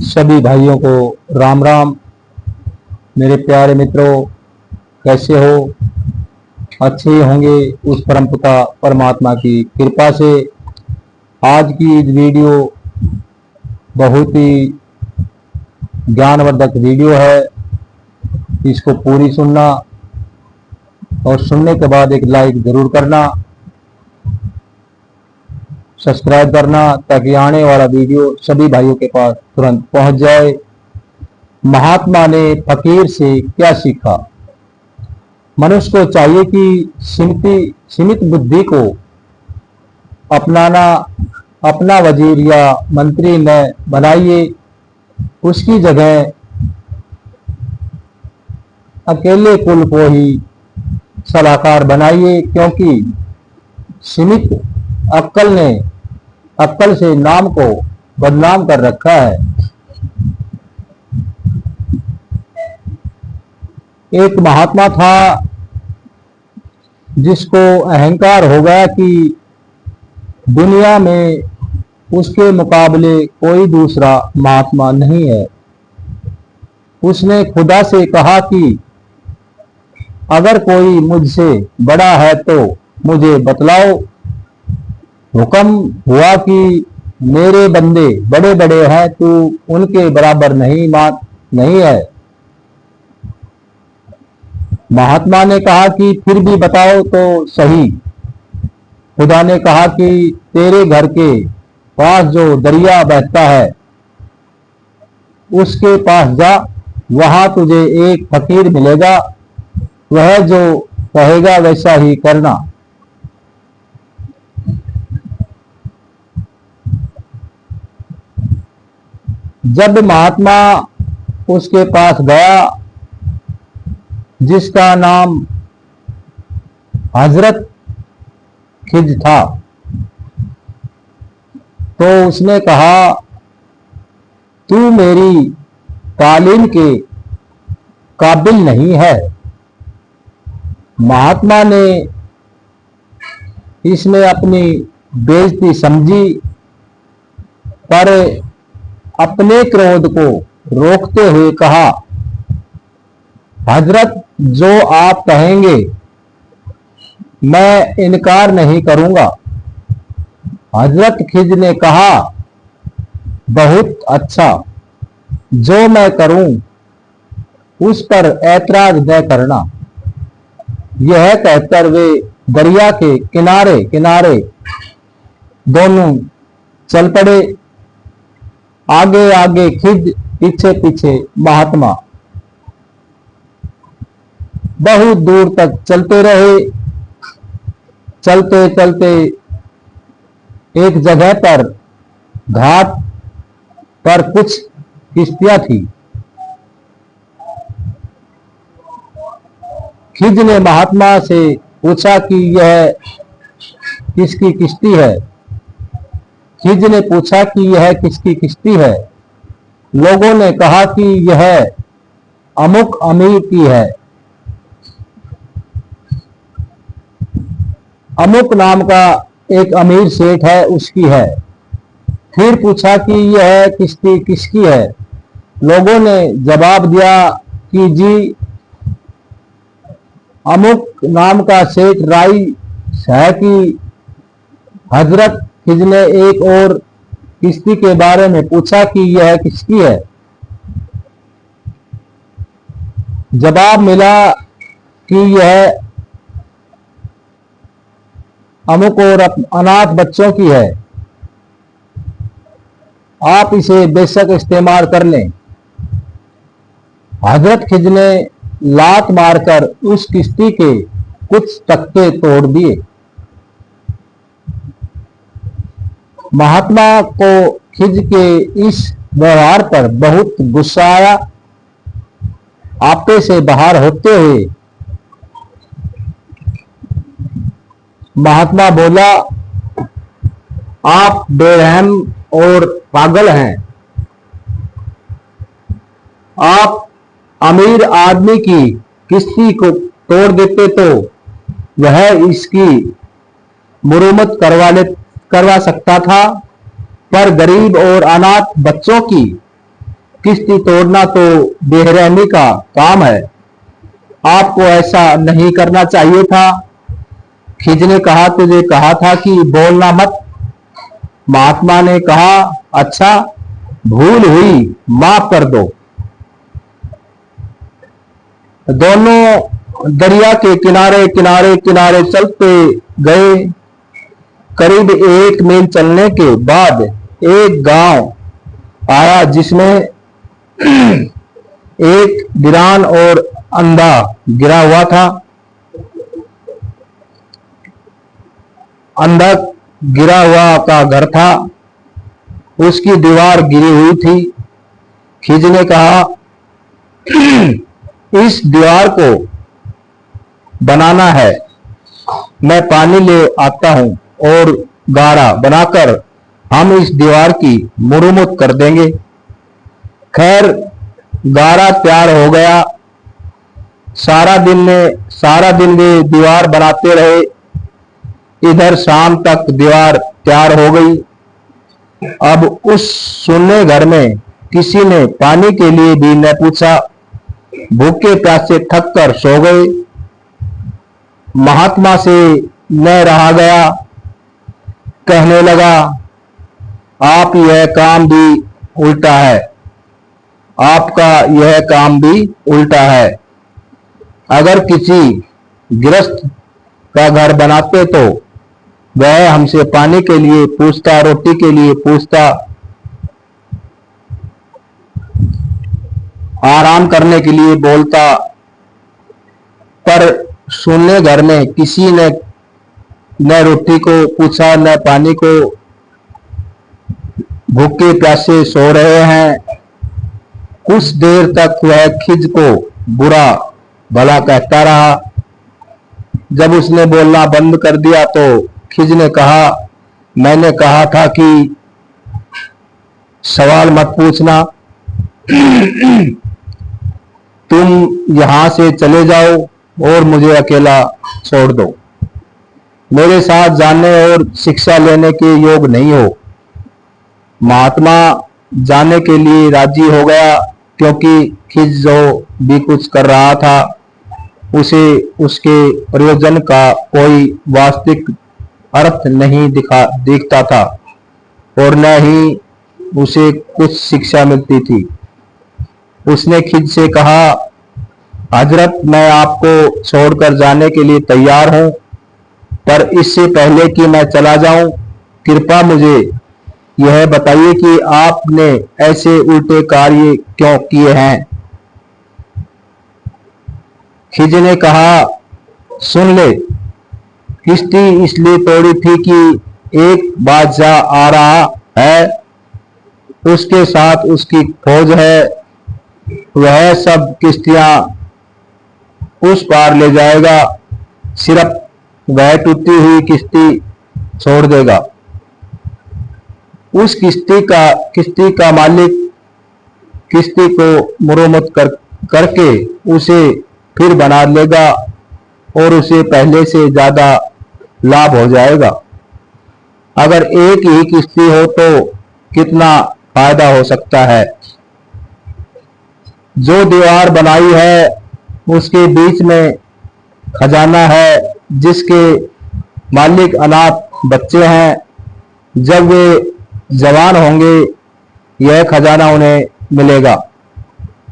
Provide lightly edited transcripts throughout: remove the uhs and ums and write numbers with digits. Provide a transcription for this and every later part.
सभी भाइयों को राम राम। मेरे प्यारे मित्रों, कैसे हो? अच्छे होंगे उस परम पिता परमात्मा की कृपा से। आज की वीडियो बहुत ही ज्ञानवर्धक वीडियो है। इसको पूरी सुनना और सुनने के बाद एक लाइक जरूर करना, सब्सक्राइब करना, ताकि आने वाला वीडियो सभी भाइयों के पास तुरंत पहुंच जाए। महात्मा ने फकीर से क्या सीखा? मनुष्य को चाहिए कि सीमित बुद्धि को अपनाना, अपना वजीर या मंत्री न बनाइए। उसकी जगह अकेले कुल को ही सलाहकार बनाइए, क्योंकि सीमित अक्ल से नाम को बदनाम कर रखा है। एक महात्मा था जिसको अहंकार हो गया कि दुनिया में उसके मुकाबले कोई दूसरा महात्मा नहीं है। उसने खुदा से कहा कि अगर कोई मुझसे बड़ा है तो मुझे बतलाओ। हुक्म हुआ कि मेरे बंदे बड़े बड़े हैं, तू उनके बराबर नहीं है। महात्मा ने कहा कि फिर भी बताओ तो सही। खुदा ने कहा कि तेरे घर के पास जो दरिया बहता है उसके पास जा, वहां तुझे एक फकीर मिलेगा, वह जो कहेगा वैसा ही करना। जब महात्मा उसके पास गया, जिसका नाम हजरत खिज था, तो उसने कहा, तू मेरी तालीम के काबिल नहीं है। महात्मा ने इसमें अपनी बेइज्जती समझी, पर अपने क्रोध को रोकते हुए कहा, हजरत, जो आप कहेंगे मैं इनकार नहीं करूंगा। हजरत खिज ने कहा, बहुत अच्छा, जो मैं करूं उस पर ऐतराज न करना। यह कहकर वे दरिया के किनारे किनारे दोनों चल पड़े, आगे आगे खिज, पीछे पीछे महात्मा। बहुत दूर तक चलते रहे। चलते चलते एक जगह पर घाट पर कुछ किश्तियां थी। खिज ने महात्मा से पूछा कि यह किसकी किश्ती है? खिज ने पूछा कि यह किसकी किश्ती है? लोगों ने कहा कि यह अमुक अमीर की है, अमुक नाम का एक अमीर सेठ है, उसकी है। फिर पूछा कि यह किश्ती किसकी है? लोगों ने जवाब दिया कि जी, अमुक नाम का सेठ राई है कि। हजरत खिज ने एक और किश्ती के बारे में पूछा कि यह किसकी है? जवाब मिला कि यह अमुक और अनाथ बच्चों की है, आप इसे बेशक इस्तेमाल कर लें। हजरत खिज ने लात मारकर उस किश्ती के कुछ तख्ते तोड़ दिए। महात्मा को खिज के इस व्यवहार पर बहुत गुस्सा आया। आपे से बाहर होते हुए महात्मा बोला, आप बेरहम और पागल हैं। आप अमीर आदमी की किश्ती को तोड़ देते तो वह इसकी मुरम्मत करवा सकता था, पर गरीब और अनाथ बच्चों की किश्ती तोड़ना तो बेरहमी का काम है, आपको ऐसा नहीं करना चाहिए था। खिज ने कहा, तुझे कहा था कि बोलना मत। महात्मा ने कहा, अच्छा, भूल हुई, माफ कर दो। दोनों दरिया के किनारे किनारे किनारे चलते गए। करीब 1 मील चलने के बाद एक गांव आया जिसमें एक वीरान और अंधा गिरा हुआ था। अंधा गिरा हुआ का घर था, उसकी दीवार गिरी हुई थी। खिज ने कहा, इस दीवार को बनाना है, मैं पानी ले आता हूं और गाढ़ा बनाकर हम इस दीवार की मुरम्मत कर देंगे। खैर, गाढ़ा तैयार हो गया। सारा दिन वे दीवार बनाते रहे। इधर शाम तक दीवार तैयार हो गई। अब उस सुनने घर में किसी ने पानी के लिए भी न पूछा। भूखे प्यासे थक कर सो गए। महात्मा से न रहा गया, कहने लगा, आप यह काम भी उल्टा है, आपका यह काम भी उल्टा है। अगर किसी गृहस्थ का घर बनाते तो वह हमसे पानी के लिए पूछता, रोटी के लिए पूछता, आराम करने के लिए बोलता। पर सुनने घर में किसी ने न रोटी को पूछा न पानी को। भूखे प्यासे सो रहे हैं। कुछ देर तक वह खिज को बुरा भला कहता रहा। जब उसने बोलना बंद कर दिया तो खिज ने कहा, मैंने कहा था कि सवाल मत पूछना। तुम यहां से चले जाओ और मुझे अकेला छोड़ दो। मेरे साथ जानने और शिक्षा लेने के योग नहीं हो। महात्मा जाने के लिए राजी हो गया, क्योंकि खिज जो भी कुछ कर रहा था उसे उसके प्रयोजन का कोई वास्तविक अर्थ नहीं दिखता था और न ही उसे कुछ शिक्षा मिलती थी। उसने खिज से कहा, हजरत, मैं आपको छोड़कर जाने के लिए तैयार हूं, पर इससे पहले कि मैं चला जाऊं, कृपया मुझे यह बताइए कि आपने ऐसे उल्टे कार्य क्यों किए हैं। खिज ने कहा, सुन ले, किश्ती इसलिए तोड़ी थी कि एक बादशाह आ रहा है, उसके साथ उसकी फौज है। वह सब किश्तियां उस पार ले जाएगा, सिर्फ वह टूटी हुई किश्ती छोड़ देगा। उस किश्ती का मालिक किश्ती को मुरम्मत करके उसे फिर बना लेगा और उसे पहले से ज्यादा लाभ हो जाएगा। अगर एक ही किश्ती हो तो कितना फायदा हो सकता है। जो दीवार बनाई है उसके बीच में खजाना है, जिसके मालिक अनाथ बच्चे हैं। जब वे जवान होंगे यह खजाना उन्हें मिलेगा।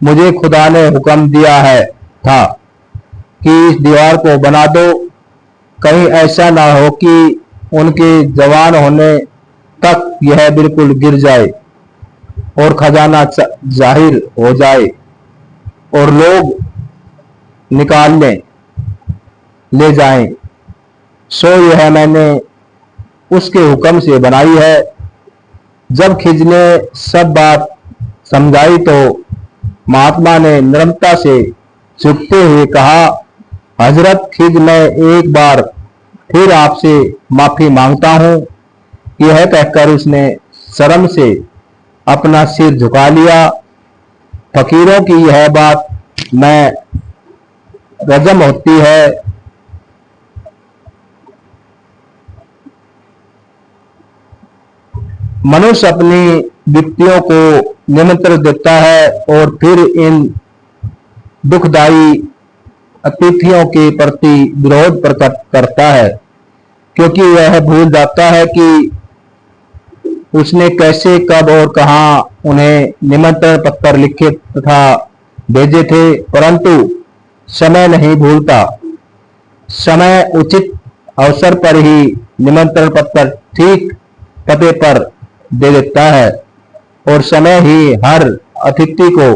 मुझे खुदा ने हुक्म दिया था कि इस दीवार को बना दो। कहीं ऐसा ना हो कि उनके जवान होने तक यह बिल्कुल गिर जाए और खजाना जाहिर हो जाए और लोग निकाल ले जाएं। सो यह मैंने उसके हुक्म से बनाई है। जब खिज ने सब बात समझाई तो महात्मा ने नम्रता से झुकते हुए कहा, हजरत खिज, मैं एक बार फिर आपसे माफी मांगता हूं। यह कहकर उसने शर्म से अपना सिर झुका लिया। फकीरों की यह बात में रजम होती है। मनुष्य अपनी विपत्तियों को निमंत्रण देता है और फिर इन दुखदायी अतिथियों के प्रति विरोध प्रकट करता है, क्योंकि वह भूल जाता है कि उसने कैसे, कब और कहां उन्हें निमंत्रण पत्र लिखे तथा भेजे थे। परंतु समय नहीं भूलता। समय उचित अवसर पर ही निमंत्रण पत्र ठीक पते पर दे देता है और समय ही हर अतिथि को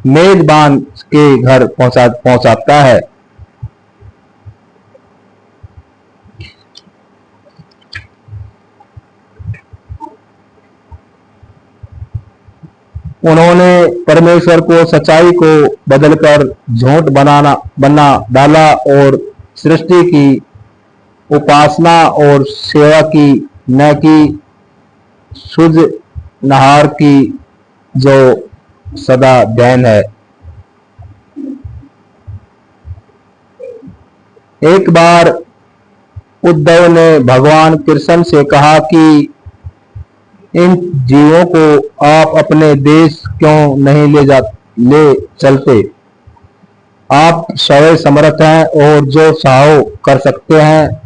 मेजबान के घर पहुंचाता है। उन्होंने परमेश्वर को सच्चाई को बदलकर झूठ बना डाला और सृष्टि की उपासना और सेवा की, न कि सूझनहार की जो सदा ध्यान है। एक बार उद्धव ने भगवान कृष्ण से कहा कि इन जीवों को आप अपने देश क्यों नहीं ले चलते? आप स्वयं समर्थ हैं और जो चाहो कर सकते हैं।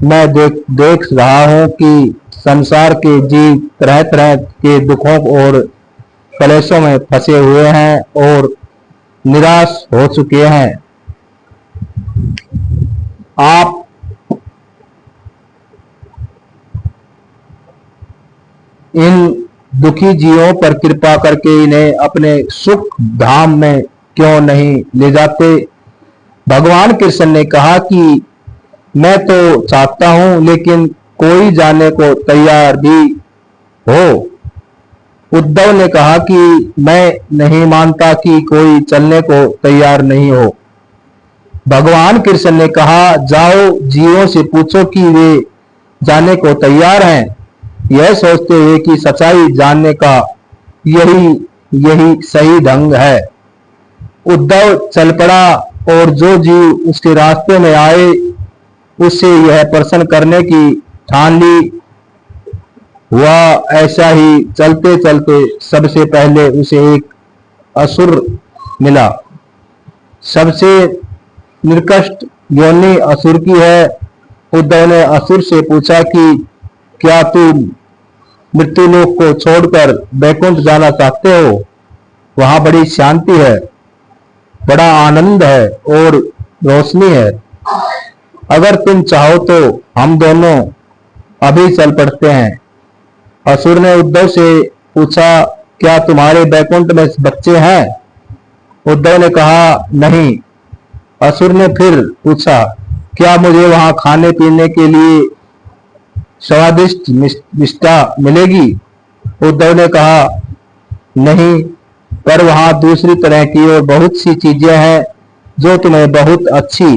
मैं देख रहा हूं कि संसार के जीव तरह तरह के दुखों और कलेशों में फंसे हुए हैं और निराश हो चुके हैं। आप इन दुखी जीवों पर कृपा करके इन्हें अपने सुख धाम में क्यों नहीं ले जाते? भगवान कृष्ण ने कहा कि मैं तो चाहता हूं, लेकिन कोई जाने को तैयार भी हो। उद्धव ने कहा कि मैं नहीं मानता कि कोई चलने को तैयार नहीं हो। भगवान कृष्ण ने कहा, जाओ जीवों से पूछो कि वे जाने को तैयार हैं, यह सोचते हुए कि सच्चाई जानने का यही सही ढंग है। उद्धव चल पड़ा और जो जीव उसके रास्ते में आए उससे यह प्रश्न करने की ठान ली। हुआ ऐसा ही, चलते चलते सबसे पहले उसे एक असुर मिला। सबसे निकृष्ट योनि असुर की है। उद्धव ने असुर से पूछा कि क्या तुम मृत्युलोक को छोड़कर बैकुंठ जाना चाहते हो? वहां बड़ी शांति है, बड़ा आनंद है और रोशनी है। अगर तुम चाहो तो हम दोनों अभी चल पड़ते हैं। असुर ने उद्धव से पूछा, क्या तुम्हारे बैकुंठ में बच्चे हैं? उद्धव ने कहा, नहीं। असुर ने फिर पूछा, क्या मुझे वहां खाने पीने के लिए स्वादिष्ट मिष्टा मिलेगी? उद्धव ने कहा, नहीं, पर वहां दूसरी तरह की और बहुत सी चीजें हैं जो तुम्हें बहुत अच्छी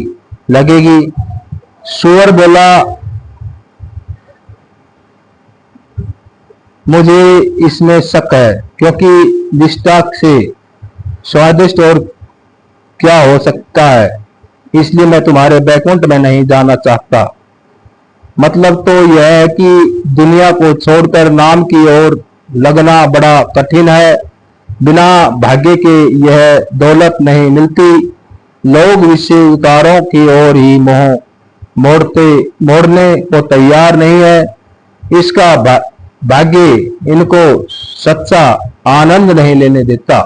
लगेगी। सुअर बोला, मुझे इसमें शक है, क्योंकि विष्टा से स्वादिष्ट और क्या हो सकता है, इसलिए मैं तुम्हारे बैकुंठ में नहीं जाना चाहता। मतलब तो यह है कि दुनिया को छोड़कर नाम की ओर लगना बड़ा कठिन है। बिना भाग्य के यह दौलत नहीं मिलती। लोग विषय उतारों की ओर ही मोड़ने को तैयार नहीं है। इसका भाग्य इनको सच्चा आनंद नहीं लेने देता।